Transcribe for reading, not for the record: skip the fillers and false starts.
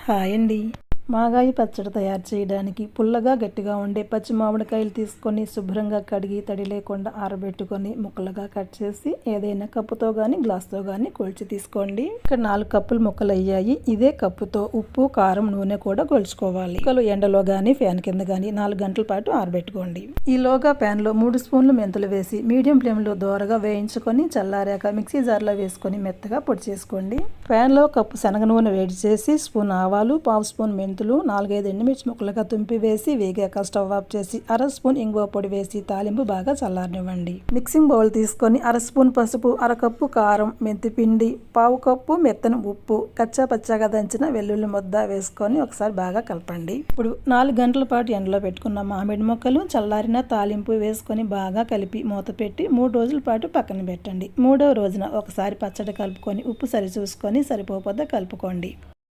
Hi అండి. మాగాయి పచ్చడి తయారు చేయడానికి పుల్లగా గట్టిగా ఉండే పచ్చి మామిడికాయలు తీసుకొని శుభ్రంగా కడిగి తడి లేకుండా ఆరబెట్టుకొని ముక్కలుగా కట్ చేసి ఏదైనా కప్పుతో కానీ గ్లాస్తో కానీ కొలిచి తీసుకోండి. ఇక్కడ 4 కప్పులు ముక్కలు అయ్యాయి. ఇదే కప్పుతో ఉప్పు, కారం, నూనె కూడా కొలుచుకోవాలి. ముక్కలు ఎండలో కానీ ఫ్యాన్ కింద కానీ 4 గంటల పాటు ఆరబెట్టుకోండి. ఈలోగా ప్యాన్లో 3 స్పూన్లు మెంతులు వేసి మీడియం ఫ్లేమ్లో దోరగా వేయించుకొని చల్లారాక మిక్సీ జార్లో వేసుకొని మెత్తగా పొడి చేసుకోండి. ప్యాన్లో కప్పు శనగ నూనె వేడి చేసి స్పూన్ ఆవాలు, పావు స్పూన్ మెంతులు, 4-5 ఎండుమిర్చి ముక్కలుగా తుంపి వేసి వేగాక స్టవ్ ఆఫ్ చేసి అర స్పూన్ ఇంగువ పొడి వేసి తాలింపు బాగా చల్లారనివ్వండి. మిక్సింగ్ బౌల్ తీసుకొని అర స్పూన్ పసుపు, అరకప్పు కారం, మెంతి పిండి, పావు కప్పు మెత్తని ఉప్పు, కచ్చా పచ్చాగా దంచిన వెల్లుల్లి ముద్ద వేసుకొని ఒకసారి బాగా కలపండి. ఇప్పుడు 4 గంటల పాటు ఎండలో పెట్టుకున్న మామిడి ముక్కలు చల్లారిన తాలింపు వేసుకొని బాగా కలిపి మూత పెట్టి 3 రోజుల పాటు పక్కన పెట్టండి. 3వ రోజున ఒకసారి పచ్చడి కలుపుకొని ఉప్పు సరి చూసుకొని సరిపోతే కలుపుకోండి.